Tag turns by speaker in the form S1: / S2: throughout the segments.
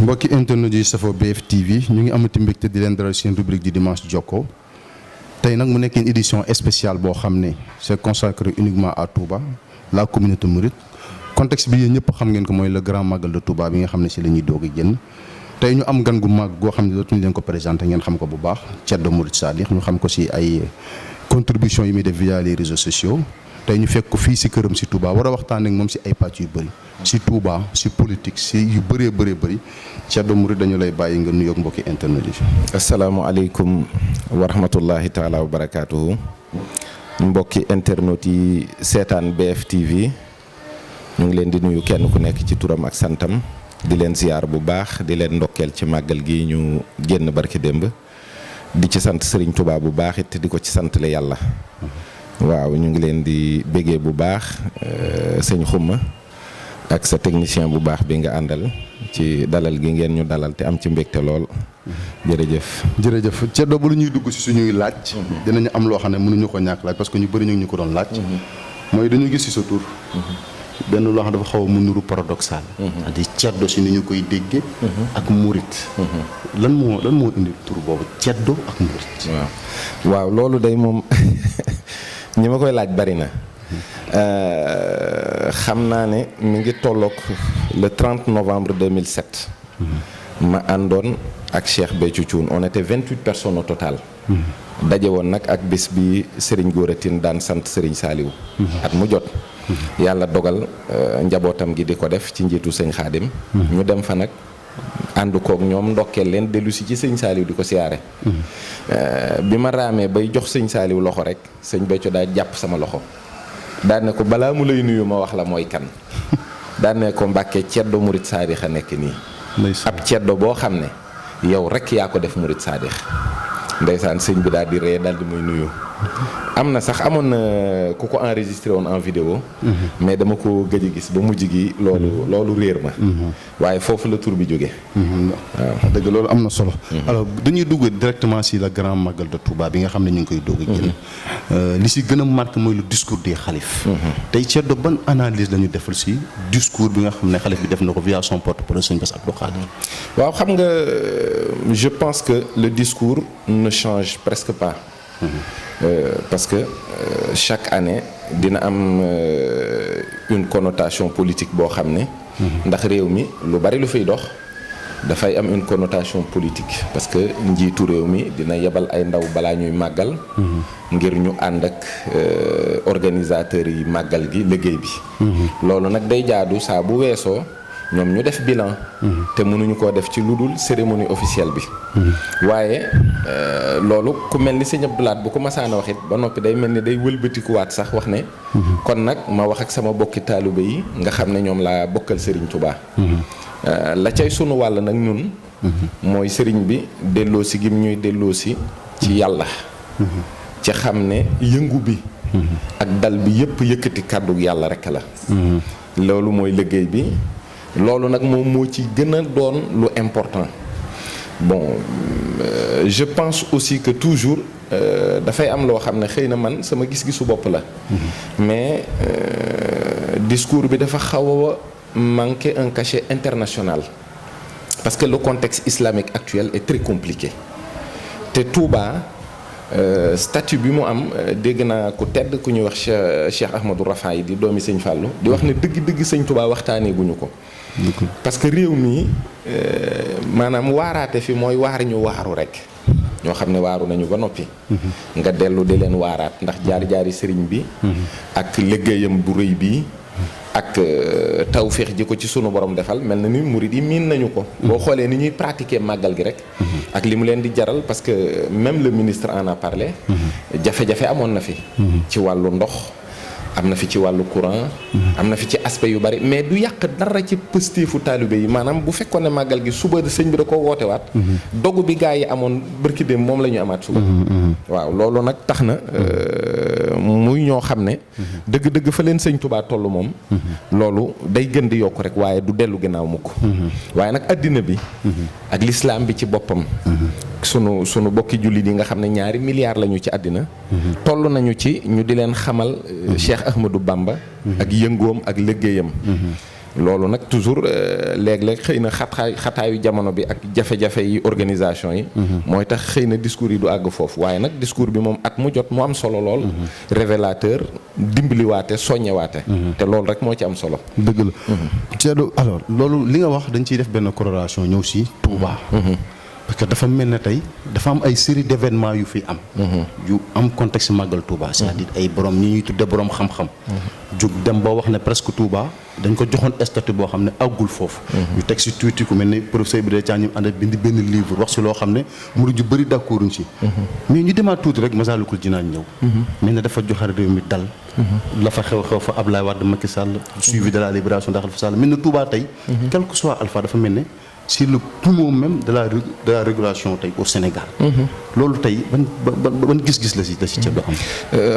S1: mbokki internet yi safo BF TV ñu ngi amati mbégte di leen dalal seen rubrique du dimanche Jokko tey nag mu nekk une édition spéciale boo xam ne c'est consacré uniquement à Touba la communauté mouride contexte bi yéen ñëpp xam ngeen ko mooy le grand magal de Touba bi nga xam ne si la ñuy doog a génn tey ñu am gan gu mag goo xam ne dootuñu leen ko présenté ngeen xam ko bu baax Ceddo Mouride Sadikh ñu xam ko si ay contributions yi muy def via les réseaux sociaux tey ñu fekk ko fii si këram si Touba war a waxtaan ak moom si ay pàcc yu bëri si Touba si politique si yu bëree bëri Ceddo Mouride dañu lay bàyyi nga nuyoog mbokki internet yi.
S2: asalaamaaleykum wa rahmatullahi taala wa barakaatuhu mbokki internet yi seetaan BF TV ñu ngi leen di nuyu kenn ku nekk ci turam ak santam di leen ziyaar bu baax di leen ndokkeel ci màggal gi ñu génn barki démb di ci sant Serigne Touba bu baax it di ko ci santale yàlla. waaw ñu ngi leen di béggee bu baax sëñ Xuma ak sa technicien bu baax bi nga àndal ci dalal gi ngeen ñu dalal te am ci mbégte lool
S1: jërëjëf Ceddo bu lu ñuy dugg si suñuy laaj dinañu am loo xam ne mënuñu ko ñàkk laaj parce que ñu bëri ñu ngi ñu ko doon laaj mooy dañu gis si sa tur benn loo xam dafa xaw a mu nuru paradoxal di Ceddo si ni ñu koy déggee ak Mouride lan moo indi tur boobu Ceddo ak Mouride
S2: waaw loolu day moom ñi ma koy laaj bari na xam naa ne mi ngi tolloog le 30 novembre 2007 ma àndoon ak Cheikh Béthio Thioune on était 28 personnes au total daje woon nag ak bés bi Serigne Gora Tine daan sant Serigne Saliou at mu jot yàlla dogal njabootam gi di ko def ci njiitu sëñ Xaadim ñu dem fa nag ànd koog ñoom ndokkeel leen dellu si ci sëñ Saliou di ko siyaare bi ma raamee bay jox sëñ Saliou loxo rek sëñ Béthio daa jàpp sama loxo daan ne ko balaa mu lay nuyu ma wax la mooy kan daan ne ko Mbàkke Ceddo Mouride Sadikh a nekk nii ab ceddo boo xam ne yow rek yaa ko def Mouride Sadikh ndeysaan sëñ bi daal di ree daal di muy nuyu am na sax amoon na ku ko enregistré woon en vidéo mais dama ko gëj a gis ba mujj gi loolu réer ma waaye foofu la tur bi jóge
S1: waaw dëgg loolu am na solo alors dañuy dugg directement si la grand magal de Touba bi nga xam ne ñu ngi koy doog a génn li si gën a marqué mooy le discours des xalif tey Ceddo ban analyse la ñu defal si discours bi nga xam ne xalif bi def na ko via son porte-parole sëñ Bass Abdou Khadre
S2: waaw xam nga je pense que le discours ne change presque pas parce que chaque année dina am une connotation politique boo xam ne ndax réew mi lu bari lu fiy dox dafay am une connotation politique parce que njiitu réew mi dina yebal ay ndaw balaa ñuy màggal ngir ñu ànd ak organisateurs yi màggal gi liggéey bi loolu nag day jaadu saa bu weesoo ñoom ñu def bilan te mënuñu koo def ci lu dul cérémonie officielle bi waaye loolu ku mel ni sëñ Abdou Lahad bu ko masaana wax it ba noppi day mel ni day wëlbatikuwaat sax wax ne kon nag ma wax ak sama bokki taalibe yi nga xam ne ñoom laa bokkal Serigne Touba la cay sunu wàll nag ñun mooy Serigne bi delloosi gim ñuy delloosi ci yàlla ci xam ne yëngu bi ak dal bi yëpp yëkkati kàddu yàlla rek la loolu mooy liggéey bi loolu nag moom moo ci gën a doon lu important bon je pense aussi que toujours dafay am loo xam ne xëy na man sama gis-gisu bopp la mais discours bi dafa xaw a manquer un cachet international parce que le contexte islamique actuel est très compliqué te Touba statut bi mu am dégg naa ku tedd ku ñuy wax Cheikh Ahmadou Rafaay di doomi sëñ Fallou di wax ne dëgg-dëgg sëñ Touba waxtaanee guñu ko parce que réew mi maanaam waaraate fi mooy waar ñu waaru rek ñoo xam ne waaru nañu ba noppi nga dellu di leen waaraat ndax jaar-jaari sëriñ bi ak liggéeyam bu rëy bi ak tawféex ji ko ci sunu borom defal mel na ni murid yi miin nañu ko boo xoolee ni ñuy pratiquer màggal gi rek ak li mu leen di jaral parce que même le ministre en a parlé jafe-jafe amoon na fi ci wàllu ndox am na fi ci wàllu courant am na fi ci aspect yu bari mais du yàq dara ci pëstéefu taalibe yi maanaam bu fekkoon ne màggal gi suba sëñ bi da ko woote waat dogu bi gaa yi amoon bërki dem moom la ñu amaat suba waaw loolu nag tax na muy ñoo xam ne dëgg-dëgg fa leen sëñ Touba toll moom loolu day gën di yokk rek waaye du dellu ginnaaw mukk waaye nag addina bi ak lislaam bi ci boppam sunu bokki jullit yi nga xam ne 2 milliards lañu ci àddina toll nañu ci ñu di leen xamal Cheikh Ahmadou Bamba ak yëngoom ak liggéeyam loolu nag toujours léeg-léeg xëy na xataayu jamono bi ak jafe-jafe yi organisation yi. mooy tax xëy na discours yi du àgg foofu waaye nag discours bi moom at mu jot mu am solo lool. révélateur dimbaliwaate soññewaate. te loolu rek moo ci am solo.
S1: dëgg la. Thierno alors loolu li nga wax dañ ciy def benn corrélation ñëw si Touba. parce que dafa mel ne tey dafa am ay série d'événements yu fi am. yu am contexte màggal Touba. c'est-à-dire ay borom ñi ñuy tudde borom xam-xam. jug dem ba wax ne presque Touba dañ ko joxoon statut boo xam ne àggul foofu. ñu teg si tuuti ku mel ne professeur Ibrahima Thiam ñu ànd ak bind benn livre wax si loo xam ne murid yu bëri d'accorduñ si. mais ñu demaat tuuti rek Massalikul Jinaan ñëw. mel ne dafa joxe réew mi dal. la fa xew fa Abdoulaye Wade Macky Sall. suivi de la libération d'Khalifa Sall mel ne Touba tey. quel que soit Alpha dafa mel ne. c'est le poumon même de la régulation tey au Sénégal. loolu tey ban gis-gis la si ceeb doo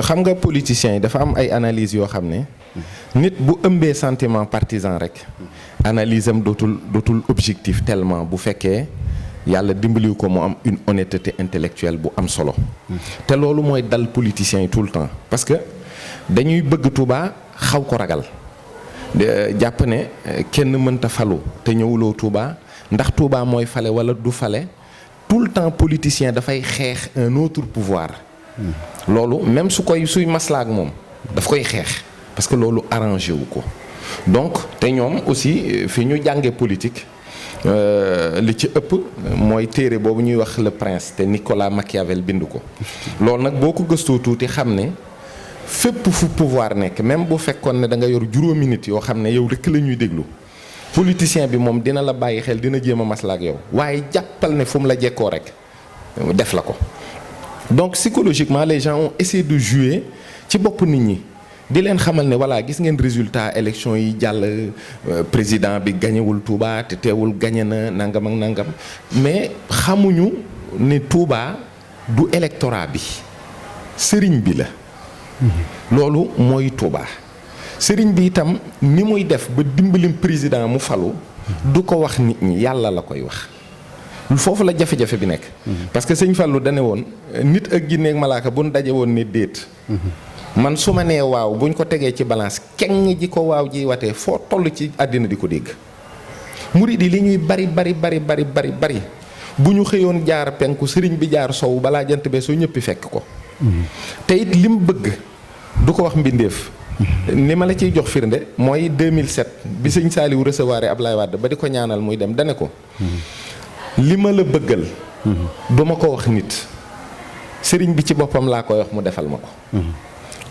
S2: xam nga politiciens yi dafa am ay analyses yoo xam ne nit bu ëmbee sentiment partisan rek analyse am dootul objectif tellement bu fekkee yàlla dimbaliwu ko mu am une honnêteté intellectuelle bu am solo. te loolu mooy dal politiciens yi tout le temps parce que dañuy bëgg Touba xaw ko ragal jàpp ne kenn mënta falu te ñëwuloo Touba. ndax Touba mooy fale wala du fale tout le temps politicien dafay xeex un autre pouvoir loolu même suy maslaa ak moom daf koy xeex parce que loolu arrangé wu ko donc te ñoom aussi fi ñu jàngee politique li ci ëpp mooy téere boobu ñuy wax Le Prince te Nicolas Machiavel bind ko loolu nag boo ko gëstoo tuuti xam ne fépp fu pouvoir nekk même bu fekkoon ne da nga yor juróomi nit yoo xam ne yow rekk la ñuy déglu politicien bi moom dina la bàyyi xel dina jéem a maslaa ak yow waaye jàppal ne fu mu la jekkoo rek def la ko donc psychologiquement les gens ont essayé de jouer ci bopp nit ñi di leen xamal ne voilà gis ngeen résultat élection yi jàll président bi gañewul Touba te teewul gañe na nangam ak nangam mais xamuñu ne Touba du électorat bi sëriñ bi la loolu mooy Touba sëriñ bi itam ni muy def ba dimbalim président mu falu du ko wax nit ñi yàlla la koy wax foofu la jafe-jafe bi nekk parce que sëñ Fallu dane woon nit ak jinne ak malaaka buñ daje woon ne déet man su ma nee waaw buñ ko tegee ci balance keng ji ko waaw ji watee foo toll ci àddina di ko dégg murid yi li ñuy bari bu ñu xëyoon jaar penku sëriñ bi jaar sow balaa jant bee soo ñëppi fekk ko te it lim bëgg du ko wax mbindeef ni ma la ciy jox firnde mooy 2007 bi sëñ Saliou recevoir Ablaye Wade ba di ko ñaanal muy dem dane ko li ma la bëggal du ma ko wax nit sëriñ bi ci boppam laa koy wax mu defal ma ko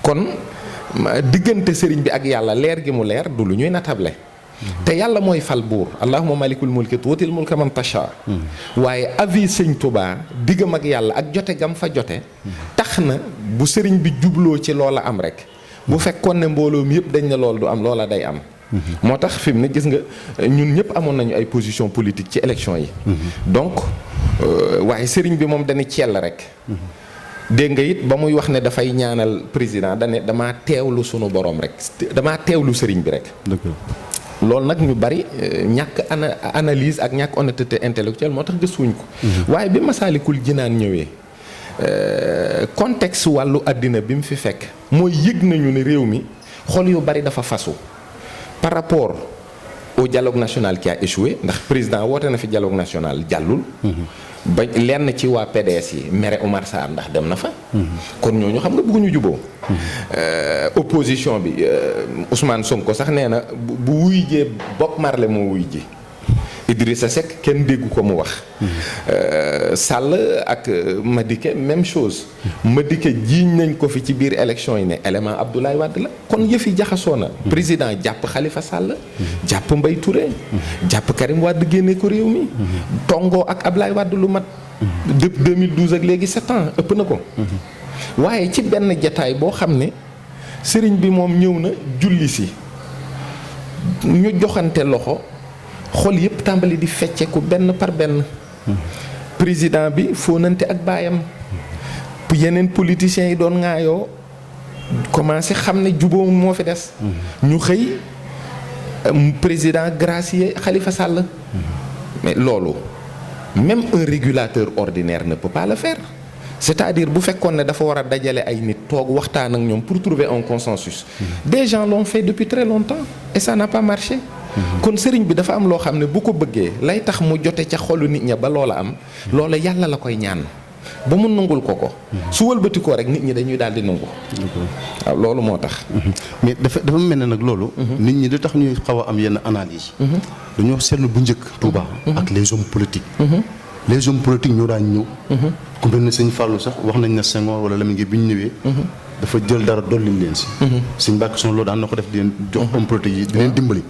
S2: kon diggante sëriñ bi ak yàlla leer gi mu leer du lu ñuy natable te yàlla mooy fal buur allahumma malikul mulki tuutil mulka man tasha waaye avis sëñ Touba diggam ak yàlla ak jote gam fa jote tax na bu sëriñ bi jubloo ci loola am rek bu fekkoon ne mbooloo mi yëpp dañ ne loolu du am loola day am moo tax fi mu ne gis nga ñun ñëpp amoon nañu ay position politique ci élection yi donc waaye sëriñ bi moom dañu cell rek dégg nga it ba muy wax ne dafay ñaanal président dane damaa teewlu sunu borom rek damaa teewlu sëriñ bi rek loolu nag ñu bari ñàkk analyse ak ñàkk honnêteté intellectuelle moo tax gëstuwuñ ko waaye bi Masaalikul Jinaan ñëwee contexte wàllu àddina bi mu fi fekk mooy yëg nañu ne réew mi xol yu bari dafa fasu par rapport au dialogue national qui a échoué ndax président woote na fi dialogue national jàllul ba lenn ci waa PDS yi mere Omar Sarr ndax dem na fa kon ñooñu xam nga bëgguñu juboo opposition bi Ousmane Sonko sax nee na bu wuy jee Bob Marley moo wuy ji Idrissa Seck kenn déggu ko mu wax Sall ak Madické même chose Madické jiiñ nañ ko fi ci biir élection yi ne élément Abdoulaye Wade la kon yëf yi jaxasoo na président jàpp Khalifa Sall jàpp Mbaye Touré jàpp Karim Wade génne ko réew mi tongoo ak Abdoulaye Wade lu mat depuis 2012 ak léegi 7 ans ëpp na ko waaye ci benn jataay boo xam ne sëriñ bi moom ñëw na julli si ñu joxante loxo xol yëpp tàmbali di fecceeku benn par benn président bi fóonante ak baayam yeneen politiciens yi doon ŋaayoo commencé xam ne jubóo moo fi des ñu xëy président gracier Khalifa Sall mais loolu même un régulateur ordinaire ne peut pas le faire c'est-à-dire bu fekkoon ne dafa war a dajale ay nit toog waxtaan ak ñoom pour trouver un consensus des gens l'ont fait depuis très longtemps et ça n'a pas marché kon sëriñ bi dafa am loo xam ne bu ko bëggee lay tax mu jote ca xolu nit ña ba loola am loola yàlla la koy ñaan ba mu nangul ko su wëlbatikoo rek nit ñi dañuy daal di nangu. waaw loolu moo tax.
S1: mais dafa mel ne nag loolu. nit ñi li tax ñuy xaw a am yenn analyse dañoo seetlu bu njëkk Touba. ak les hommes politiques. les hommes politiques ñoo daan ñëw. ku mel ne sëñ Fallou sax wax nañ ne Senghor wala Lamine Gueye bi ñu ñëwee. dafa jël dara dolli leen si. sëñ Mbacke Sow loolu daan na ko def di leen jox hommes politiques yi di leen dimbali.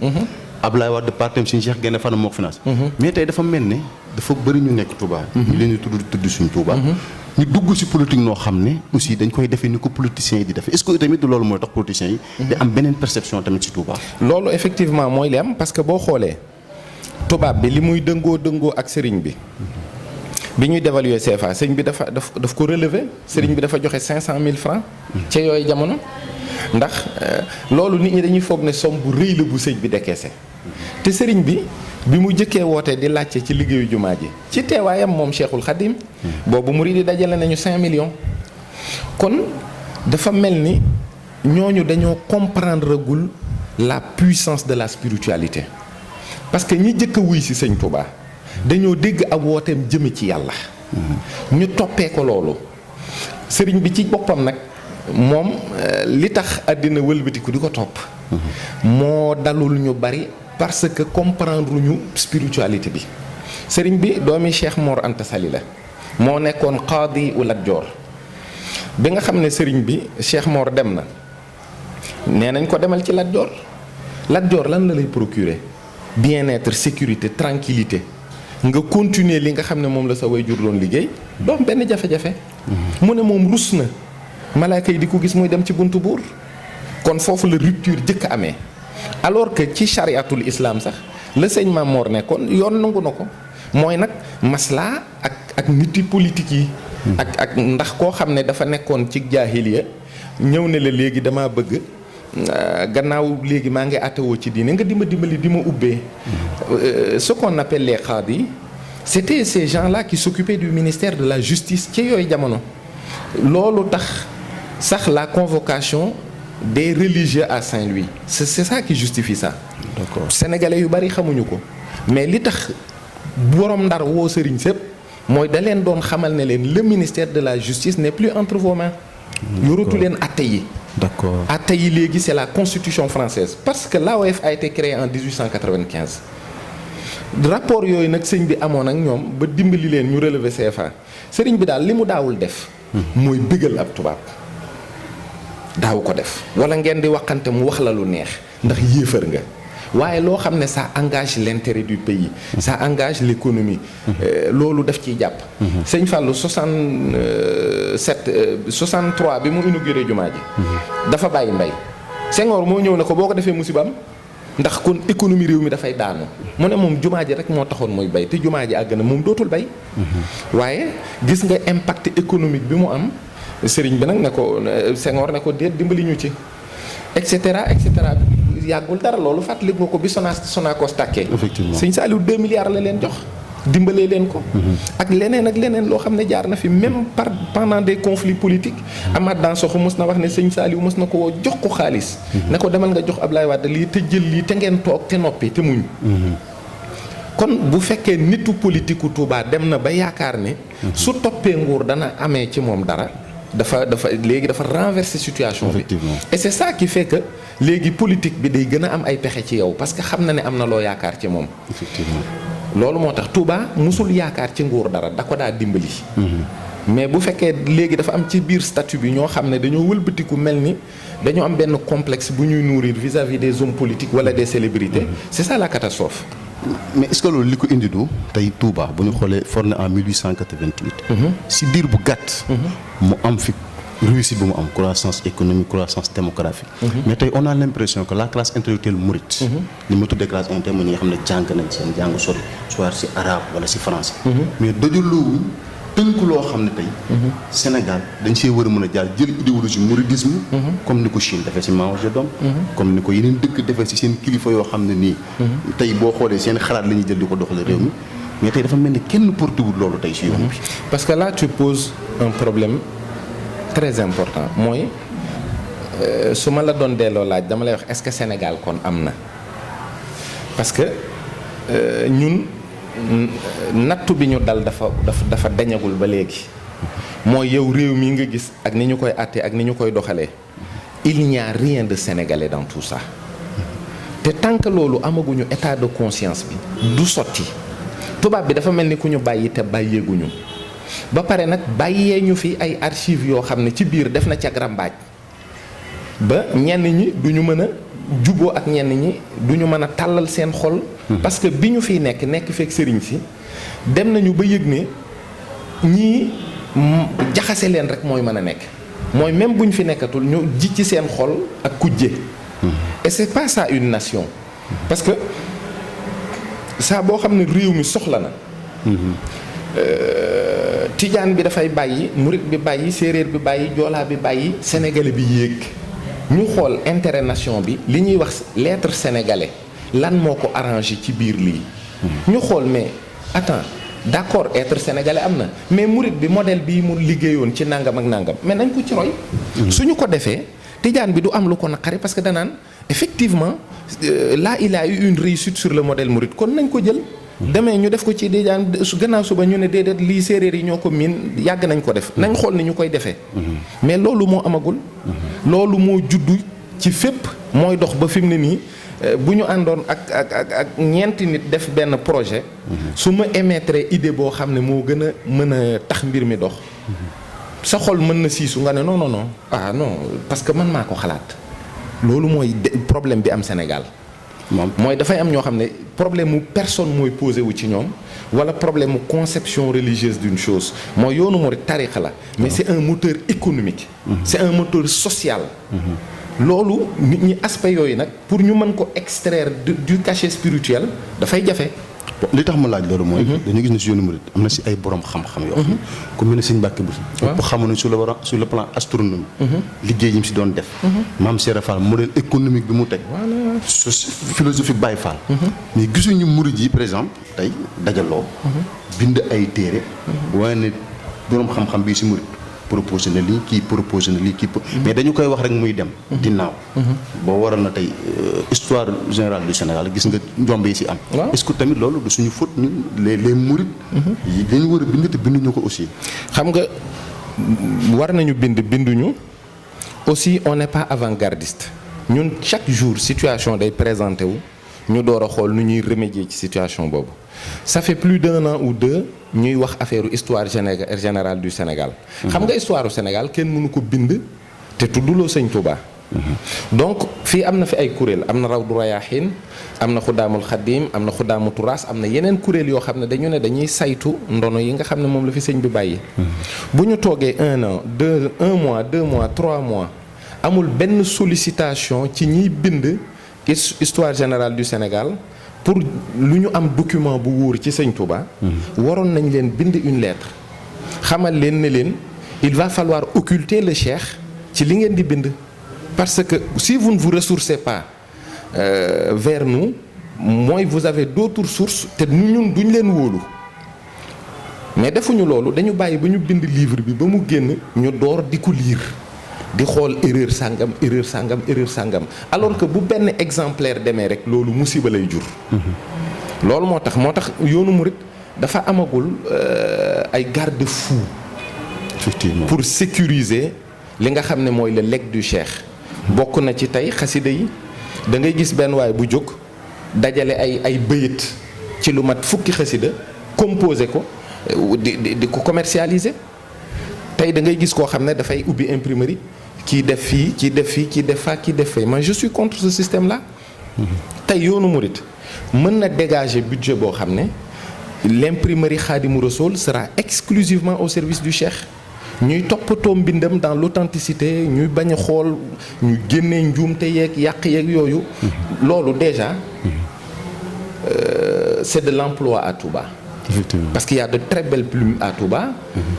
S1: Ablaye Wade partem suñu Cheikh Gaïndé Fatma moo ko finance. mais tey dafa mel ne dafa bëri ñu nekk Touba. ñu leen di tudd suñu Touba. ñu dugg si politique noo xam ne aussi dañ koy defee ni ko politiciens yi di defee est-ce que tamit loolu mooy tax politiciens yi. di am beneen perception tamit si Touba.
S2: loolu effectivement mooy li am parce que boo xoolee tubaab bi li muy dëngoo ak sëriñ bi. bi ñuy dévaluer CFA sëriñ bi daf ko relever sëriñ bi dafa joxe 500 000 francs. ca yooyu jamono. ndax loolu nit ñi dañuy foog ne somme bu rëy la bu sëñ bi décaissé. te sëriñ bi mu jëkkee wootee di laajte ci liggéeyu jumaa ji ci teewaayam moom Cheikhul Khadim boobu murid yi dajale nañu 5 millions. kon dafa mel ni ñooñu dañoo comprendre gul la puissance de la spiritualité parce que ñi jëkk a wuy si sëñ Touba dañoo dégg ab wooteem jëme ci yàlla. ñu toppee ko loolu sëriñ bi ci boppam nag moom li tax àddina wëlbatiku di ko topp. moo dalul ñu bari parce que comprendre ñu spiritualité bi sëriñ bi doomi Cheikh Mor Anta Sali la moo nekkoon qaadi u Lat Joor bi nga xam ne sëriñ bi Cheikh Mor dem na nee nañ ko demal ci Lat Joor Lat Joor lan la lay procurer bien-être sécurité tranquillité nga continuer li nga xam ne moom la sa waajur doon liggéey doom benn jafe-jafe. mu ne moom rus na malaaka yi di ko gis muy dem ci buntu buur kon foofu la rupture jëkk amee alors que ci chariatul islam sax la sëñ Maam Mor nekkoon yoon nangu na ko mooy nag maslaa ak niti politique yi. ak ndax koo xam ne dafa nekkoon ci jaahiliya ñëw ne la léegi damaa bëgg gannaaw léegi maa ngi àttewoo ci diine nga dimbali di ma ubbee. Ce qu'on appelle les qadi c'était ces gens-là qui s'occupaient du ministère de la justice ci yooyu jamono loolu tax sax la convocation des religieux à Saint-Louis c'est ça qui justifie ça.
S1: D'accord.
S2: Sénégalais yu bari xamuñu ko mais li tax borom Ndar woo sëriñ sépp mooy da leen doon xamal ne leen le ministère de la justice n'est plus entre vos mains. yoratu leen atte yi.
S1: D'accord.
S2: atte yi léegi c'est la constitution française parce que l'AOF a été créée en 1895 rapport yooyu nag sëñ bi amoon ak ñoom ba dimbali leen ñu relever CFA sëriñ bi daal li mu daawul def. mooy bégal ab tubaab daaw ko def wala ngeen di waxante mu wax la lu neex ndax yéefar nga waaye loo xam ne ça engage l'intérêt du pays ça engage l'économie loolu daf ciy jàpp. sëñ Fallou 63 bi mu inauguré jumaa ji dafa bàyyi mbay Senghor moo ñëw ne ko boo ko defee musibaam ndax kon économie réew mi dafay daanu mu ne moom jumaa ji rek moo taxoon mooy bay te jumaa ji àgg na moom dootul bay. waaye gis nga impact économique bi mu am sëriñ bi nag ne ko Senghor ne ko déet dimbali ñu ci et cetera yàggul dara loolu fàttali nga ko bi Sonacos tàkkee.
S1: effectivement
S2: sëñ Saliou 2 milliards la leen jox dimbalee leen ko. ak leneen loo xam ne jaar na fi même pendant des conflits politiques. Amath Dansokho mës na wax ne sëñ Saliou mës na ko woo jox ko xaalis. ne ko demal nga jox Ablaye Wade lii te jël lii te ngeen toog te noppi te muñ. kon bu fekkee nitu politique u Touba dem na ba yaakaar ne. su toppee nguur dana amee ci moom dara. dafa léegi dafa renverser situation bi. Et c'est ça qui fait que léegi politique bi day gën a am ay pexe ci yow parce que xam na ne am na loo yaakaar ci moom.
S1: effectivement
S2: loolu moo tax Touba musul yaakaar ci nguur dara da ko daa dimbali. mais bu fekkee léegi dafa am ci biir statut bi ñoo xam ne dañoo wëlbatiku mel ni dañoo am benn complexe bu ñuy nourrir vis-à-vis des hommes politiques wala des célébrités. C'est ça la catastrophe.
S1: mais est-ce que loolu li ko indi du tey Touba bu ñu xoolee formé en 1888. si diir bu gàtt. mu am fi réussite bu mu am croissance économique croissance démographique. mais tey on a l'impression que la classe intellectuelle mouride. li ma tuddee classe intellectuelle mooy ñi nga xam ne jàng nañ seen jàng sori soit si arabe wala si français. mais dajaloo tënk loo xam ne tey. Sénégal dañ see war a mën a jaar jël idéologie mouridisme. comme ni ko Chine defee si Mao Zedong. comme ni ko yeneen dëkk defee si seen kilifa yoo xam ne nii. tey boo xoolee seen xalaat la ñuy jël di ko doxalee réew mi mais tey dafa mel ni kenn portewul loolu tey si yoon bi.
S2: parce que là tu poses un problème très important mooy su ma la doon delloo laaj dama lay wax est-ce que Sénégal kon am na parce que ñun nattu bi ñu dal dafa dañagul ba léegi mooy yow réew mi nga gis ak ni ñu koy àttee ak ni ñu koy doxalee il n'y a rien de sénégalais dans tout ça te tant que loolu amaguñu état de conscience bi du sotti tubaab bi dafa mel ni ku ñu bàyyi te bàyyeeguñu ba pare nag bàyyee ñu fi ay archives yoo xam ne ci biir def na ca rambaaj ba ñenn ñi du ñu mën a juboo ak ñenn ñi du ñu mën a tàllal seen xol. parce que bi ñu fiy nekk fekk sëriñ si dem nañu ba yëg ne ñii jaxase leen rek mooy mën a nekk mooy même bu ñu fi nekkatul ñu ji ci seen xol ak kujje. et c'est pas ça une nation. parce que saa boo xam ne réew mi soxla na. tijaan bi dafay bàyyi murit bi bàyyi séeréer bi bàyyi joolaa bi bàyyi sénégalais bi yéeg ñu xool intérêt nation bi li ñuy wax l'être sénégalais lan moo ko arrangé ci biir lii. ñu xool mais attends d'accord être sénégalais am na mais murit bi modèle bii mu liggéeyoon ci nangam ak nangam mais nañ ko ci roy. suñu ko defee tijaan bi du am lu ko naqari parce que danaan effectivement là il a eu une réussite sur le modèle murit kon nañ ko jël. demee ñu def ko ci dijaan su gannaaw suba ñu ne déedéet lii séeréer yi ñoo ko miin yàgg nañ ko def nañ xool ni ñu koy defee mais loolu moo amagul loolu moo juddu ci fépp mooy dox ba fi mu ne nii bu ñu àndoon ak ñeenti nit def benn projet su ma émettre idée boo xam ne moo gën a mën a tax mbir mi dox sa xol mën na siisu nga ne non non non ah non parce que man maa ko xalaat loolu mooy problème bi am Sénégal mooy dafay am ñoo xam ne problème mu personne mooy posé wu ci ñoom wala problème mu conception religieuse d'une chose mooy yoonu murid tarixa la mais c'est un moteur économique c'est un moteur social loolu nit ñi aspect yooyu nag pour ñu mën ko extraire du cachet spirituel dafay jafe.
S1: li tax ma laaj loolu mooy dañu gis ne si yoonu murid am na si ay borom xam-xam yoo xam ne ku mel ne Sëñ Mbàkke Buso ëpp xamu ne sur le plan astronomie liggéey yi mu si doon def Maam Seera Fall modèle économique bi mu teg philosophie Baye Fall mais gisuñu murid yi par exemple tey dajaloo bind ay téere waaye ne borom xam-xam bii si murid proposé na lii kii proposé na lii kii mais dañu koy wax rek muy dem ginnaaw boo waral na tey histoire générale du Sénégal gis nga njomb yi si am est-ce que tamit loolu du suñu faute ñun les mourides yi dañu war a bind te binduñu ko aussi
S2: xam nga war nañu binduñu aussi on n'est pas avant-gardiste ñun chaque jour situation day présenté wu ñu door a xool nu ñuy remédier ci situation boobu ça fait plus d'un an ou deux ñuy wax affaire histoire générale du Sénégal xam nga histoire du Sénégal kenn mënu ko bind te tudduloo Sëñ Touba donc fii am na fi ay kuréel am na Rawdu Rayaahin am na Xudaamul Xadim am na Xudaamu Turaas am na yeneen kuréel yoo xam ne dañu ne dañuy saytu ndono yi nga xam ne moom la fi sëñ bi bàyyi bu ñu toogee un mois 2 mois 3 mois amul benn sollicitation ci ñiy bind histoire générale du Sénégal pour lu ñu am document bu wóor ci Sëñ Touba waroon nañ leen bind une lettre xamal leen ne leen il va falloir occulter le cheikh ci li ngeen di bind parce que si vous ne vous ressourcez pas vers nous mooy vous avez d'autres sources te ñun duñ leen wóolu mais defuñu loolu dañu bàyyi ba ñu bind livre bi ba mu génn ñu door di ko lire di xool erreur sàngam alors que bu benn exemplaire demee rek loolu musiba lay jur loolu moo tax yoonu murit dafa amagul ay garde-fou
S1: effectivement
S2: pour sécuriser li nga xam ne mooy le legs du cheikh bokk na ci tey xasida yi da ngay gis benn waay bu jóg dajale ay bëyit ci lu mat fukki xasida composé ko di ko commercialiser tey da ngay gis koo xam ne dafay ubbi imprimerie kii def fii kii def fii kii def faa kii def fee man je suis contre ce système là tey yoonu murit mën na dégager budget boo xam ne l'imprimerie Khadimou Rassoul sera exclusivement au service du cheikh ñuy toppatoo mbindam dans l'authenticité ñuy bañ a xool ñu génnee njuumte yeeg yàq yeeg yooyu loolu déjà c'est de l'emploi à Touba parce qu'il y a de très belles plumes à Touba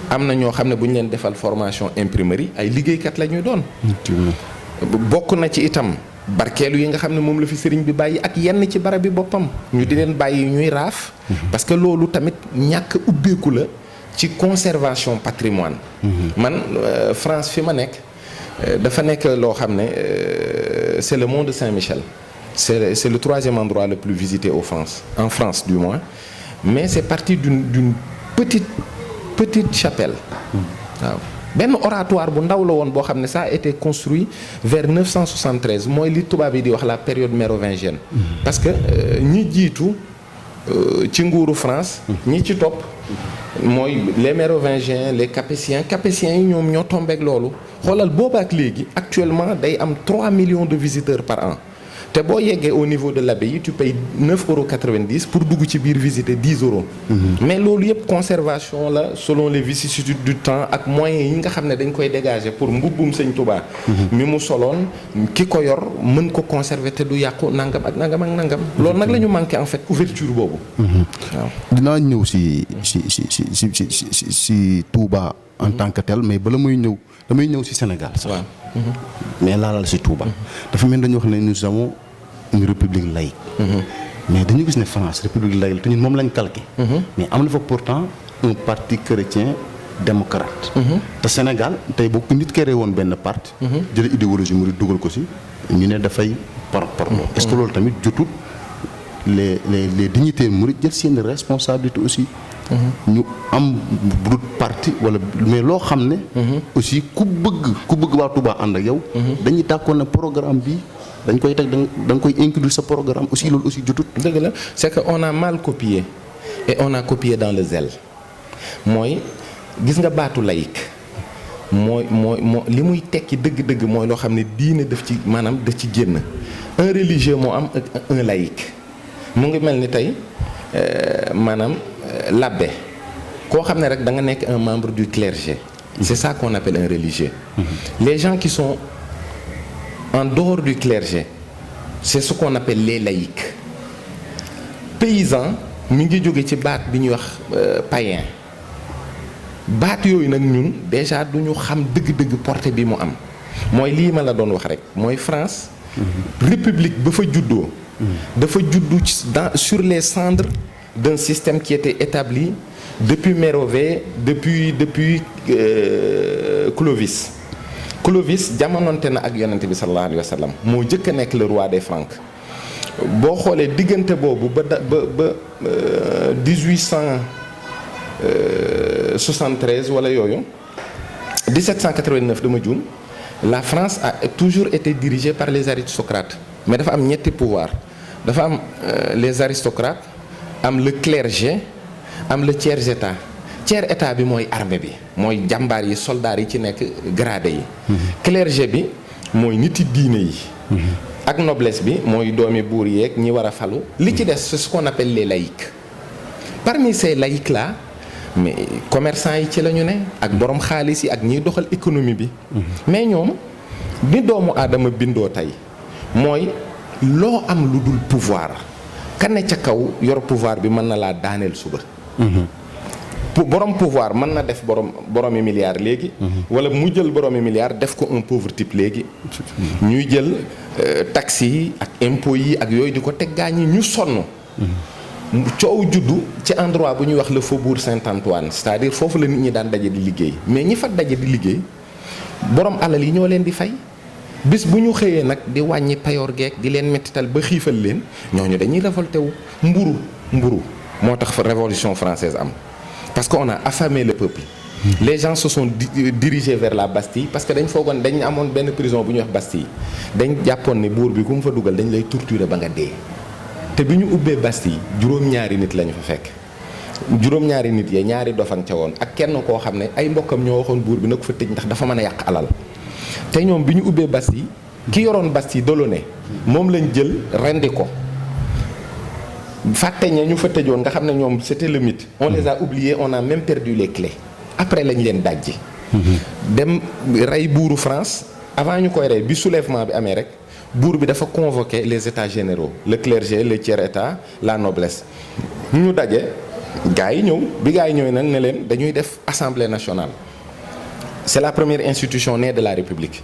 S2: am na ñoo xam ne bu ñu leen defal formation imprimerie ay liggéeykat la ñuy doon bokk na ci itam barkeelu yi nga xam ne moom la fi sëriñ bi bàyyi ak yenn ci barab bi boppam ñu di leen bàyyi ñuy raaf parce que loolu tamit ñàkk ubbeeku la ci conservation patrimoine man France fi ma nekk dafa nekk loo xam ne c'est le mont de Saint-Michel c'est le 3e endroit le plus visité en France du moins, mais c'est parti d'une petite chapelle. waaw benn oratoire bu ndaw la woon boo xam ne ça a été construit vers 973 mooy li tubaab yi di wax la période mérovingienne. parce que ñi jiitu ci nguuru France. ñi ci topp mooy les mérovingiens les capétiens yi ñoom ñoo tombeek loolu xoolal boobaak léegi actuellement day am 3 millions de visiteurs par an. te boo yeggee au niveau de l'abbaye tu payes 9,90 € pour dugg ci biir visiter 10 €. mais loolu yëpp conservation la selon les vicissitudes du temps ak moyens yi nga xam ne dañ koy dégager pour mbubbum Sëñ Touba. mi mu soloon ki ko yor mën ko conserver te du yàqu nangam ak nangam. loolu nag la ñu manqué en fait ouverture boobu. waaw
S1: dinaa ñëw si Touba en tant que tel mais bala muy ñëw damay ñëw si Sénégal sax.
S2: waaw.
S1: mais laalal si Touba. dafa mel dañu wax ne nous avons une république laïque. mais dañu gis ne France république laïque te ñun moom lañ calqué. mais am na fa pourtant un parti chrétien démocrate. te Sénégal tey boo ko nit créé woon benn parti. jëlee idéologie mu dugal ko si ñu ne dafay parparloo. est-ce que loolu tamit jotul les dignitaires murid jël seen responsabilité aussi. ñu am bu parti wala mais loo xam ne. aussi ku bëgg waa Touba ànd ak yow. dañuy tàkkoon ne programme bi dañ koy teg da nga koy inclure sa programme aussi loolu aussi jotut.
S2: dëgg la c'est que on a mal copié et on a copié dans le zèle mooy gis nga baatu laïque mooy li muy tekki dëgg-dëgg mooy loo xam ne diine daf ci génn un religieux moo am un laïque mu ngi mel ni tey maanaam. L'abbé koo xam ne rek da nga nekk un membre du clergé. C'est ça qu'on appelle un religieux. Les gens qui sont en dehors du clergé c'est ce qu'on appelle les laïcs. Paysan mi ngi jóge ci baat bi ñuy wax païen baat yooyu nag ñun déjà du ñu xam dëgg-dëgg portée bi mu am mooy lii ma la doon wax rek mooy France. république ba fa juddoo. dafa juddu sur les cendres. d'un système qui était établi depuis Mérovée depuis Clovis. Clovis jamononte na ak yonent bi sallallahu alayhi wa sallam moo jëkk a nekk le roi des Francs boo xoolee diggante boobu ba 1873 wala yooyu 1789 dama juum la France a toujours été dirigée par les aristocrates mais dafa am ñetti pouvoir dafa am les aristocrates am le clergé am le tiers état bi mooy armée bi mooy jàmbaar yi soldats yi ci nekk gradé yi. clergé bi mooy niti diine yi. ak noblesse bi mooy doomi buur yeeg ñi war a falu. li ci des c'est ce qu'on appelle les laïcs parmi ces laïcs là mais commerçants yi ci la ñu ne ak borom xaalis yi ak ñiy doxal économie bi. mais ñoom ni doomu aadama bindoo tey mooy loo am lu dul pouvoir. kan ne ca kaw yor pouvoir bi mën na laa daaneel suba. borom pouvoir mën na def boromi milliard léegi. wala mu jël boromi milliard def ko un pauvre type léegi. ñuy jël taxes yi ak impôts yi ak yooyu di ko teg gaa ñi ñu sonn. coow juddu ci endroit bu ñuy wax le faubourg Saint-Antoine c'est-à-dire foofu la nit ñi daan daje di liggéey mais ñi fa daje di liggéey borom alal yi ñoo leen di fay. bis bu ñu xëyee nag di wàññi payoor geek di leen mettital ba xiifal leen ñooñu dañuy révolté wu mburu moo tax révolution française am parce que on a affamé le peuple. les gens se sont dirigés vers la Bastille parce que dañ foogoon dañ amoon benn prison bu ñuy wax Bastille dañ jàppoon ne buur bi ku mu fa dugal dañ lay torturer ba nga dee te bi ñu ubbee Bastille juróom-ñaari nit lañu fa fekk juróom-ñaari nit yee ñaari dofan ca woon ak kenn koo xam ne ay mbokkam ñoo waxoon buur bi na ko fa tëj ndax dafa mën a yàq alal. te ñoom bi ñu ubbee Bastille ki yoroon Bastille Delaunay moom lañ jël rendi ko fàtte ña ñu fa tëjoon nga xam ne ñoom c'était le mythe on les a oubliés on a même perdu les clés après lañ leen dajji dem rey buuru France avant ñu koy rey bi soulèvement bi amee rek buur bi dafa convoquer les états généraux le clergé le tiers état la noblesse ñu daje gaa yi ñëw bi gaa yi ñëw nag ne leen dañuy def assemblée nationale. C'est la première institution née de la République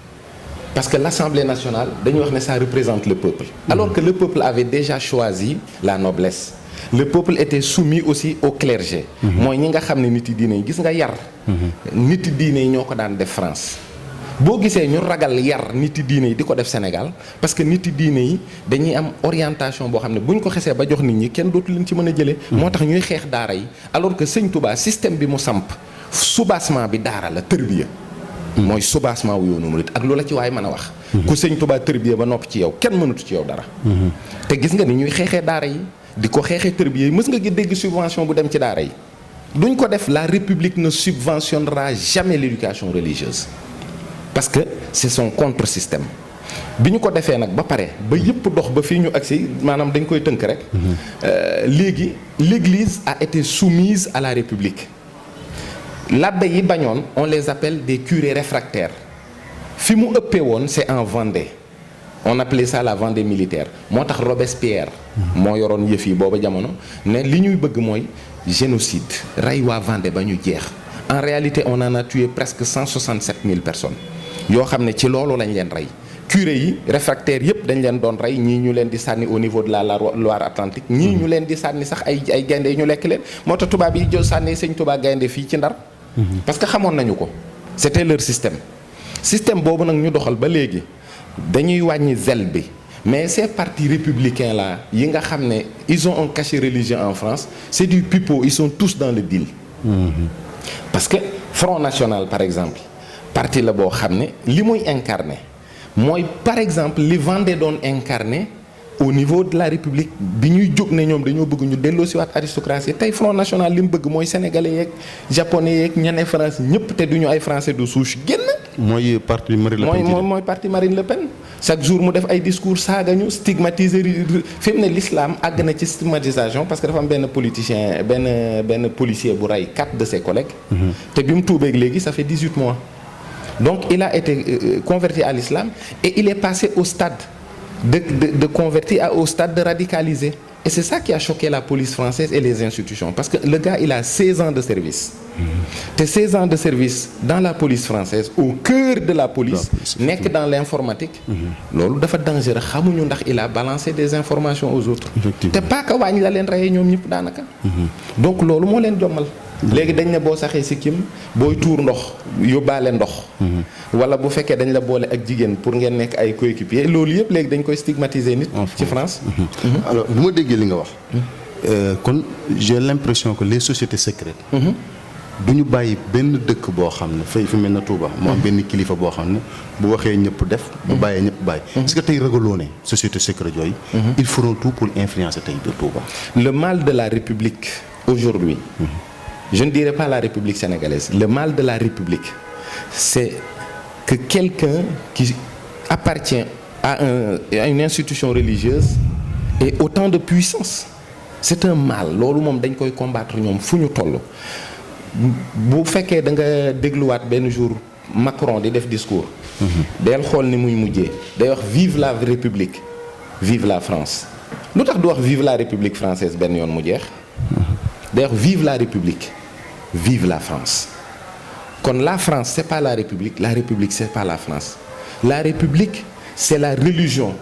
S2: parce que l'Assemblée nationale dañuy wax ne ça représente le peuple alors que le peuple avait déjà choisi la noblesse le peuple était soumis aussi au clergé mooy ñi nga xam ne nit yi diine yi gis nga yar nit yi diine yi ñoo ko daan def France boo gisee ñu ragal yar niti diine yi di ko def Sénégal parce que niti diine yi dañuy am orientation boo xam ne bu ñu ko xesee ba jox nit ñi kenn dootu leen ci mën a jëlee. moo tax ñuy xeex daara yi alors que sëñ Touba système bi mu samp soubassement bi daara la tërbiya mooy soubassement wu yoonu murit ak loola ci waaye mën a wax. ku sëñ Touba tërbiya ba noppi ci yow kenn mënatu ci yow dara. te gis nga ni ñuy xeexee daara yi di ko xeexee tërbiya yi mës nga gi dégg subvention bu dem ci daara yi duñ ko def. La République ne subventionnera jamais l'éducation religieuse parce que c'est son contre-système. bi ñu ko defee nag ba pare ba yëpp dox ba fii ñu agsi maanaam dañ koy tënk rek. léegi l'Église a été soumise à la République. L'abbé yi bañoon on les appelle des curés réfractaires fi mu ëppee woon c'est en Vendée on appelait ça la Vendée militaire moo tax Robespierre moo yoroon yëf yi booba jamono ne li ñuy bëgg mooy génocide rey waa Vendée ba ñu jeex. En réalité on en a tué presque 167 000 personnes yoo xam ne ci loolu lañ leen rey. curé yi réfractaires yëpp dañ leen doon rey ñii ñu leen di sànni au niveau de la Loire-Atlantique ñii ñu leen di sànni sax ay gaynde yi ñu lekk leen moo tax tubaab yi jël sànni sëñ Touba gaynde fii ci Ndar. parce que xamoon nañu ko c'était leur système boobu nag ñu doxal ba léegi dañuy wàññi zèle bi mais ces partis républicains là yi nga xam ne ils ont un cachet religieux en France c'est du pipeau ils sont tous dans le deal. parce que Front National par exemple parti la boo xam ne li muy incarné mooy par exemple li Vendée doon incarné au niveau de la République bi ñuy jóg ne ñoom dañoo bëgg ñu delloo si waat aristocratie tey Front National li mu bëgg mooy sénégalais yeeg japonais yeeg ñeneen France ñëpp te duñu ay français de souche génn.
S1: mooy parti Marine Le Pen
S2: mooy parti Marine Le Pen chaque jour mu def ay discours saaga ñu stigmatiser fi mu ne l'islam àgg na ci stigmatisation parce que dafa am benn politicien benn policier bu rey 4 de ses collègues. te bi mu tuubeeg léegi ça fait 18 mois. donc il a été converti à l'islam et il est passé au stade de converti au stade de radicalisé et c'est ça qui a choqué la police française et les institutions parce que le gars il a 16 ans de service. te 16 ans de service dans la police française au cœur de la police nekk dans l'informatique. loolu dafa dangereux xamuñu ndax il a balancé des informations aux autres. te pas que wàññi la leen reyee ñoom ñëpp daanaka. donc loolu moo leen jommal. léegi dañ ne boo saxee sikkim booy tuur ndox yóbbaale ndox. wala bu fekkee dañ la boole ak jigéen pour ngeen nekk ay coéquipiers loolu yëpp léegi dañ koy stigmatiser nit. ci France.
S1: alors bu ma déggee li nga wax. kon j'ai l'impression que les sociétés secrètes. du ñu bàyyi benn dëkk boo xam ne fay fi mel na Touba. moo am benn kilifa boo xam ne bu waxee ñëpp def. bu bàyyee ñëpp bàyyi. est-ce que tey ragaloo ne société secrète yooyu. ils feront tout pour influencer tey biir Touba.
S2: Le mal de la République aujourd'hui. Je ne dirais pas la République sénégalaise. Le mal de la République, c'est que quelqu'un qui appartient à une institution religieuse ait autant de puissance. C'est un mal. loolu moom dañ koy combattre ñoom fu ñu toll. bu fekkee da nga dégluwaat benn jour Macron di def discours. del xool ni muy mujjee day wax vive la République vive la France lu tax du wax vive la République française benn yoon mu jeex. day wax vive la République vive la France kon la France c'est pas la République c'est pas la France la République c'est la religion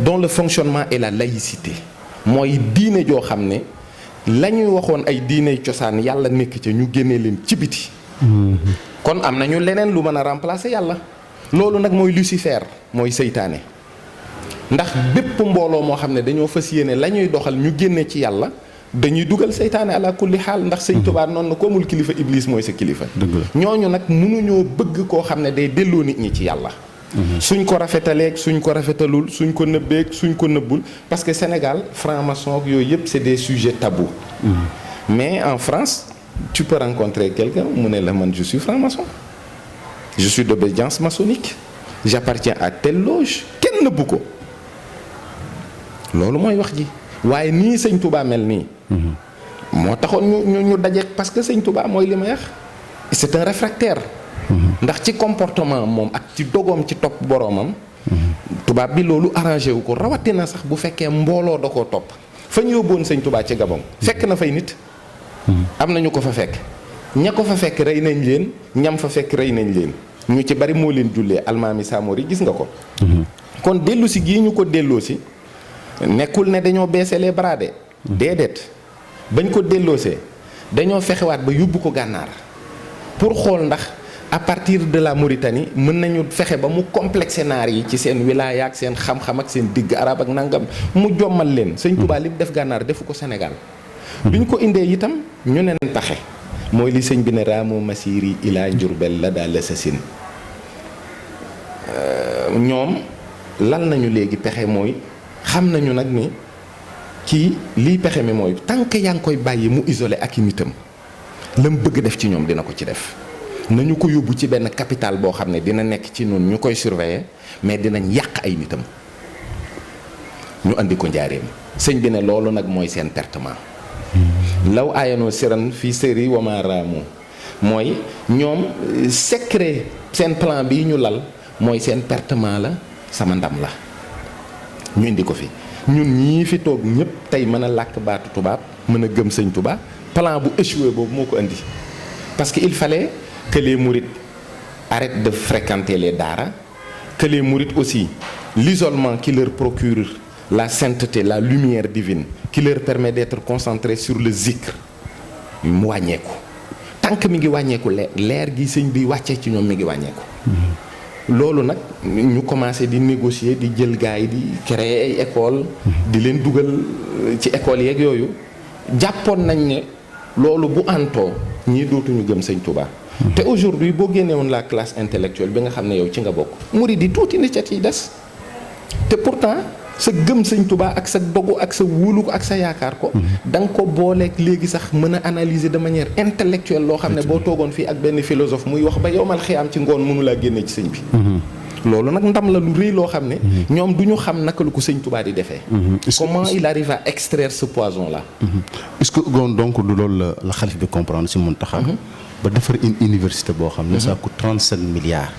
S2: dont le fonctionnement est la laïcité mooy diine joo xam ne la ñuy waxoon ay diine cosaan yàlla nekk ca ñu génnee leen ci biti. kon am nañu leneen lu mën a remplacer yàlla loolu nag mooy Lucifer mooy seytaane ndax bépp mbooloo moo xam ne dañoo fas yéene la ñuy doxal ñu génne ci yàlla dañuy dugal seytaane ala kulli xaal ndax sëñ Tuubaa noonu na ko amul kilifa Iblis mooy sa kilifa. ñooñu nag mënuñoo bëgg koo xam ne day delloo nit ñi ci yàlla. suñ ko rafetaleeg suñ ko rafetalul suñ ko nëbbeeg suñ ko nëbbul parce que Sénégal franc-maçon ak yooyu yëpp c'est des sujets tabous. mais en France tu peux rencontrer quelqu'un mu ne la man je suis franc-maçon je suis d'obédience maçonnique j'appartiens à telle loge kenn nëbbu ko loolu mooy wax ji waaye nii sëñ Touba mel nii. moo taxoon ñu daje parce que sëñ Touba mooy li ma wax c'est un réfractaire. ndax ci comportement moom ak ci dogoom ci topp boroomam. tubaab bi loolu arrangé wu ko rawatina sax bu fekkee mbooloo da koo topp fa ñu yóbboon sëñ Touba ci Gabon fekk na fay nit. am na ñu ko fa fekk ña ko fa fekk rey nañ leen ñam fa fekk rey nañ leen ñu ci bari moo leen jullee Almaami Samori gis nga ko. kon dellu si gii ñu ko delloo si nekkul ne dañoo baisser les bras de déedéet bañ ko delloosee dañoo fexewaat ba yóbbu ko gànnaar pour xool ndax à partir de la Mauritanie mën nañu fexe ba mu complexé naar yi ci seen wilaya ak seen xam-xam ak seen digg arab ak nangam mu jommal leen. Sëñ Touba li mu def gànnaar defu ko Sénégal. bi ñu ko indee itam ñu neen paxe mooy li sëñ bi ne raamu masiri ila Njurbel la daal la sa sin ñoom lal nañu léegi pexe mooy xam nañu nag ni kii lii pexe mi mooy tant que yaa ngi koy bàyyi mu isolé ak i nitam la mu bëgg def ci ñoom dina ko ci def. nañu ko yóbbu ci benn capital boo xam ne dina nekk ci noonu ñu koy surveiller mais dinañ yàq ay nitam ñu andi ko njaareem sëñ bi ne loolu nag mooy seen pertement. law aayanoo siran fii sëri wamaaraamu mooy ñoom secret seen plan bi ñu lal mooy seen pertement la sama ndam la ñu indi ko fi ñun ñii fi toog ñëpp tey mën a làkk baatu tubaab mën a gëm sëñ Tuubaa plan bu échoué boobu moo ko indi parce que il fallait que les mourides arrêtent de fréquenter les daara que les mourides aussi l'isolement qui leur procure la sainteté la lumière divine qui leur permet d'être concentrés sur le zikr mu wàññeeku tant que mi ngi wàññeeku leer gi sëñ bi wàccee ci ñoom mi ngi wàññeeku. loolu nag ñu commencé di négocier di jël gars yi di créer ay école di leen dugal ci école yeeg yooyu jàppoon nañ ne loolu bu antoo ñii dootuñu gëm sëñ Touba. te aujourd'hui boo génne woon la classe intellectuelle bi nga xam ne yow ci nga bokk murid yi tuuti nit yi des te pourtant sa gëm sëñ Touba ak sa dogu ak sa wóolu ko ak sa yaakaar ko da nga ko booleeg léegi sax mën a analyser de manière intellectuelle loo xam ne boo toogoon fii ak benn philosophe muy wax ba yowmal xiyaam ci ngoon mënu laa génne ci sëñ bi loolu nag ndam la lu rëy loo xam ne ñoom du ñu xam naka lu ko sëñ Touba di defee comment il arrive à extraire ce poison là
S1: est-ce que donc du loolu la xalif bi comprendre si Mountakha ba defar une université boo xam ne ça coûte 37 milliards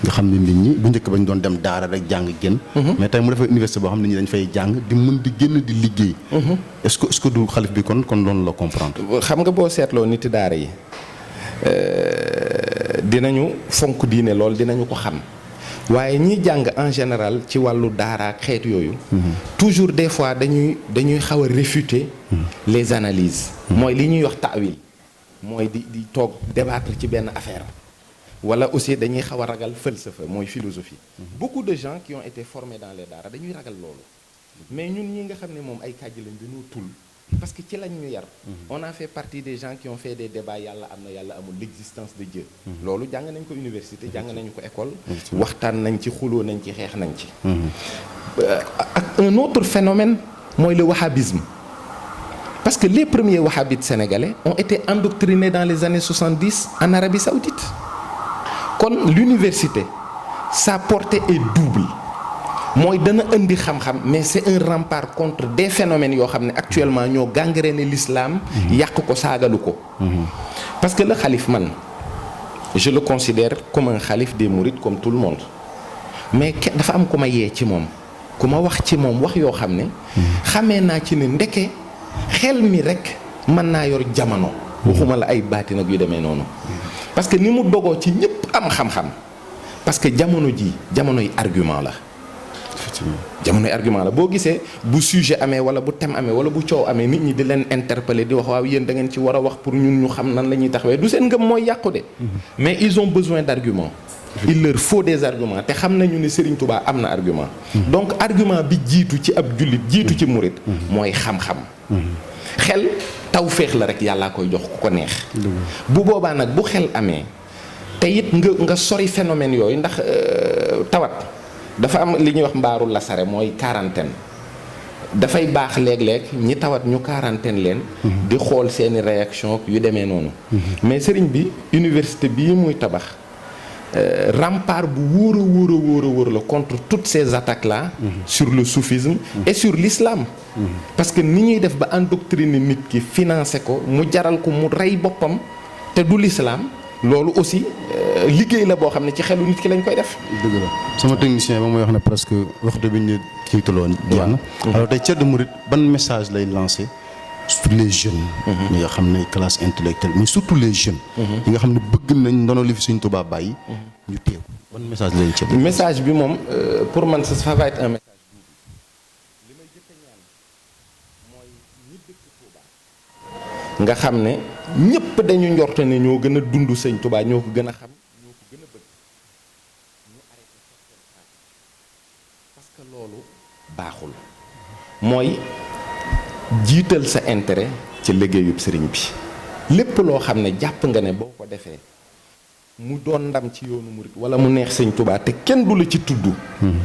S1: nga xam ne nit ñi bu njëkk ba ñu doon dem daara rek jàng génn mais tey mu defar université boo xam ne nit ñi dañ fay jàng di mën di génn di liggéey est-ce que du xalif bi kon loolu la comprendre
S2: xam nga boo seetloo niti daara yi dinañu fonk diine lool dinañu ko xam waaye ñi jàng en général ci wàllu daara ak xeet yooyu toujours des fois dañuy xaw a réfuter les analyses mooy li ñuy wax taawil mooy di toog débattre ci benn affaire wala aussi dañuy xaw a ragal falsafa mooy philosophie beaucoup de gens qui ont été formés dans les daara dañuy ragal loolu mais ñun ñi nga xam ne moom ay kàjj lañ dañoo tul parce que ci lañ ñu yar on a fait partie des gens qui ont fait des débats yàlla am na yàlla amul l'existence de Dieu loolu jàng nañ ko université jàng nañu ko école waxtaan nañ ci xuloo nañ ci xeex nañ ci ak un autre phénomène mooy le wahhabisme parce que les premiers wahhabites sénégalais ont été endoctrinés dans les années 70 en Arabie Saoudite kon l'université sa portée est double mooy dana indi xam-xam mais c'est un rempart contre des phénomènes yoo xam ne actuellement ñoo gangréné l'islam yàq ko saagalu ko parce que le xalif man je le considère comme un xalif des mourides comme tout le monde mais dafa am ku ma yee ci moom ku ma wax ci moom wax yoo xam ne xamee naa ci ne ndeke xel mi rek mën naa yor jamono waxuma la ay baati nag yu demee noonu parce que ni mu dogoo ci ñëpp am xam-xam parce que jamonoy argument la jamonoy argument la boo gisee bu sujet amee wala bu thème amee wala bu coow amee nit ñi di leen interpeller di wax waaw yéen da ngeen ci war a wax pour ñun ñu xam nan la ñuy taxawee du seen ngëm mooy yàqu de mais ils ont besoin d'arguments il leur faut des arguments te xam nañu ne Serigne Touba am na argument donc argument bi jiitu ci ab jullit jiitu ci murit mooy xam-xam xel taw féex la rek yàllaa koy jox ku ko neex bu boobaa nag bu xel amee te it nga sori phénomène yooyu ndax tawat dafa am li ñuy wax mbaaru lasare mooy quarantaine dafay baax léeg-léeg ñi tawat ñu quarantaine leen di xool seeni réaction yu demee noonu mais sëriñ bi université bii muy tabax rempart bu wóor a la contre toutes ces attaques là sur le soufisme et sur l'islam parce que ni ñuy def ba endoctriner nit ki financer ko mu jaral ko mu rey boppam te du l'islam loolu aussi liggéey la boo xam ne ci xelu nit ki lañ koy def.
S1: dëgg la sama technicien ba mooy wax ne presque waxtu bi ñu tiitaloon jeex na alors tey Thierno Mouride ban message lay lancé surtout les jeunes ñi nga xam ne classe intellectuelle mais surtout les jeunes yi nga xam ne bëgg nañ ndono li fi Sëriñ Tuubaa bàyyi ñu teew ban message lay ci
S2: message bi moom pour man ça va être un message li may jëkk a ñaan mooy ñi dëkk Tuubaa nga xam ne ñëpp dañu njort ne ñoo gën a dund Sëriñ Tuubaa ñoo ko gën a xam baaxul mooy jiital sa intérêt ci liggéeyub sëriñ bi lépp loo xam ne jàpp nga ne boo ko defee mu doon ndam ci yoonu murit wala mu neex sëñ Touba te kenn du la ci tudd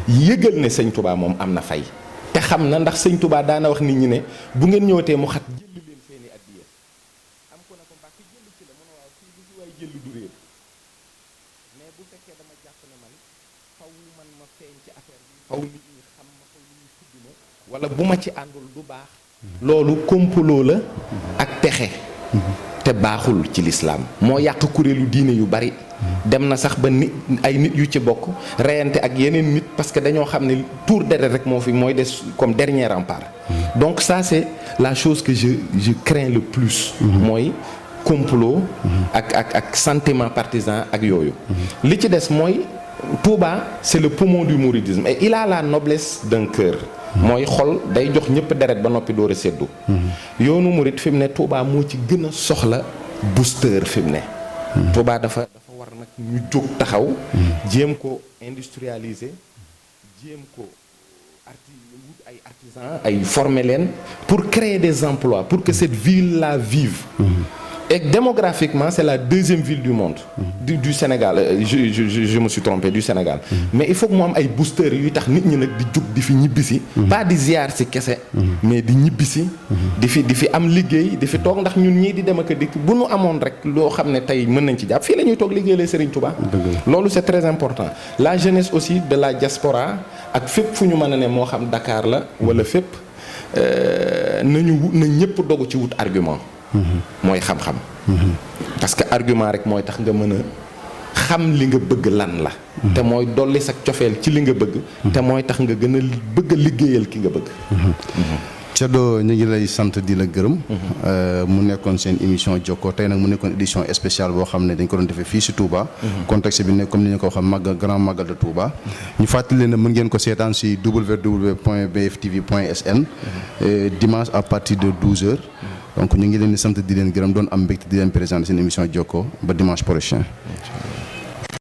S2: yëgal ne sëñ Touba moom am na fay te xam na ndax sëñ Touba daana wax nit ñi ne bu ngeen ñëwatee mu xat jël leen seeni addiya am ko na ko mbàkk jël ci la mën a waaw fii bu fi waay jël du réer mais bu fekkee dama jàpp ne man faw man ma feeñ ci affaire bi faw nit ñi xam ma faw nit ñi tudd ma wala bu ma ci àndul du baax loolu complot la ak texe te baaxul ci lislaam moo yàq kuréelu diine yu bari dem na sax ba nit ay nit yu ci bokk reyante ak yeneen nit parce que dañoo xam ne tour deret rek moo fi mooy des comme dernier rempart donc ça c'est la chose que je crains le plus mooy complot ak sentiment partisan ak yooyu li ci des mooy Touba c'est le poumon du mouridisme et il a la noblesse d'un cœur mooy xol day jox ñëpp deret ba noppi door a seddu yoonu murid fi mu ne Touba moo ci gën a soxla booster fi mu ne Touba dafa war nag ñu jóg taxaw jéem ko industrialiser jéem ko wut ay artisans ay former leen pour créer des emplois pour que cette ville là vive et démographiquement c'est la deuxième ville du monde du Sénégal je me suis trompé du Sénégal mais il faut que mu am ay boosters yuy tax nit ñi nag di jóg di fi ñibbisi pas di ziar si kese mais di ñibbisi di fi am liggéey di fi toog ndax ñun ñii di dem ak a dikk bu nu amoon rek loo xam ne tey mën nañ ci jàpp fii la ñuy toog liggéey la Serigne Touba loolu c'est très important la jeunesse aussi de la diaspora ak fépp fu ñu mën a ne moo xam Dakar la wala fépp na ñëpp dogu ci wut argument mooy xam-xam parce que argument rek mooy tax nga mën a xam li nga bëgg lan la te mooy dolli sa cofeel ci li nga bëgg te mooy tax nga gën a bëgg a liggéeyal ki nga bëgg
S1: Thierno ñu ngi lay sant di la gërëm mu nekkoon seen émission Jokkoo tey nag mu nekkoon édition spéciale boo xam ne dañ ko doon defee fii si Touba contexte bi nekk comme ni ñu ko waxee grand magal de Touba ñu fàttali leen ne mën ngeen ko seetaan si www.bftv.sn dimanche à partir de 12h donc ñu ngi leen di sant di leen gërëm doon am mbégte di leen présenter seen émission Jokkoo ba dimanche prochain.